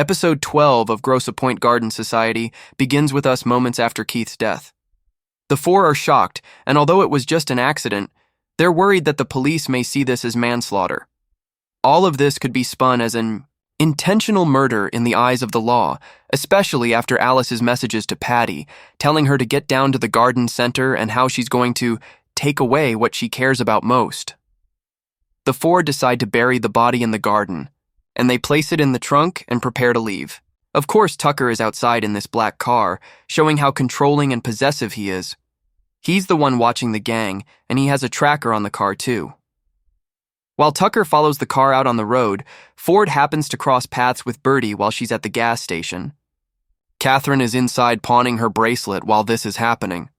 Episode 12 of Grosse Pointe Garden Society begins with us moments after Keith's death. The four are shocked, and although it was just an accident, they're worried that the police may see this as manslaughter. All of this could be spun as an intentional murder in the eyes of the law, especially after Alice's messages to Patty, telling her to get down to the garden center and how she's going to take away what she cares about most. The four decide to bury the body in the garden, and they place it in the trunk and prepare to leave. Of course, Tucker is outside in this black car, showing how controlling and possessive he is. He's the one watching the gang, and he has a tracker on the car too. While Tucker follows the car out on the road, Ford happens to cross paths with Birdie while she's at the gas station. Catherine is inside pawning her bracelet while this is happening.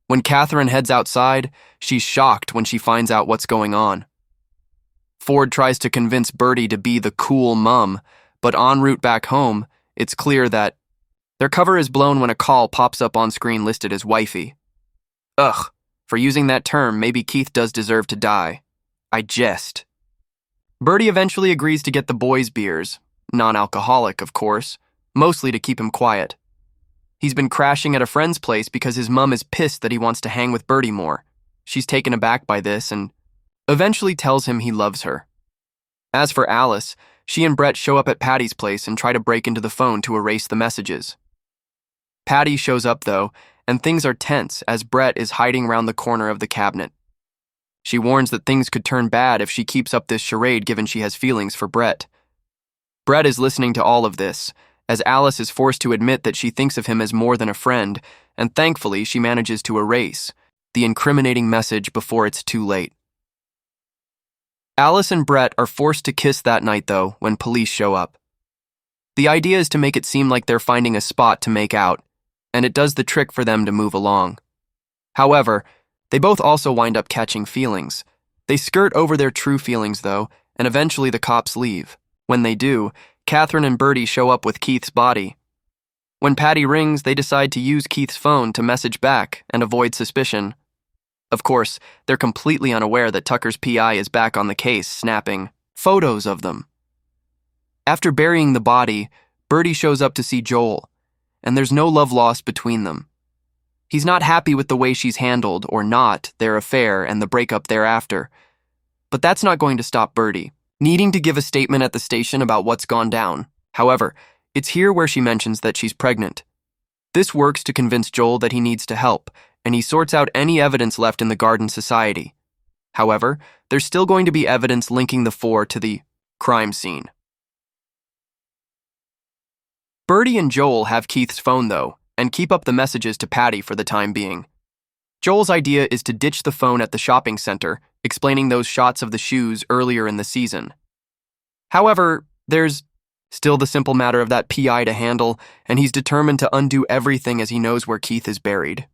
When Catherine heads outside, she's shocked when she finds out what's going on. Ford tries to convince Birdie to be the cool mum, but en route back home, it's clear that their cover is blown when a call pops up on screen listed as wifey. Ugh, for using that term, maybe Keith does deserve to die. I jest. Birdie eventually agrees to get the boys' beers, non-alcoholic, of course, mostly to keep him quiet. He's been crashing at a friend's place because his mum is pissed that he wants to hang with Birdie more. She's taken aback by this and eventually tells him he loves her. As for Alice, she and Brett show up at Patty's place and try to break into the phone to erase the messages. Patty shows up, though, and things are tense as Brett is hiding around the corner of the cabinet. She warns that things could turn bad if she keeps up this charade given she has feelings for Brett. Brett is listening to all of this, as Alice is forced to admit that she thinks of him as more than a friend, and thankfully she manages to erase the incriminating message before it's too late. Alice and Brett are forced to kiss that night, though, when police show up. The idea is to make it seem like they're finding a spot to make out, and it does the trick for them to move along. However, they both also wind up catching feelings. They skirt over their true feelings, though, and eventually the cops leave. When they do, Catherine and Birdie show up with Keith's body. When Patty rings, they decide to use Keith's phone to message back and avoid suspicion. Of course, they're completely unaware that Tucker's PI is back on the case, snapping photos of them. After burying the body, Birdie shows up to see Joel, and there's no love lost between them. He's not happy with the way she's handled, or not, their affair and the breakup thereafter. But that's not going to stop Birdie needing to give a statement at the station about what's gone down. However, it's here where she mentions that she's pregnant. This works to convince Joel that he needs to help, and he sorts out any evidence left in the Garden Society. However, there's still going to be evidence linking the four to the crime scene. Birdie and Joel have Keith's phone, though, and keep up the messages to Patty for the time being. Joel's idea is to ditch the phone at the shopping center, explaining those shots of the shoes earlier in the season. However, there's still the simple matter of that PI to handle, and he's determined to undo everything as he knows where Keith is buried.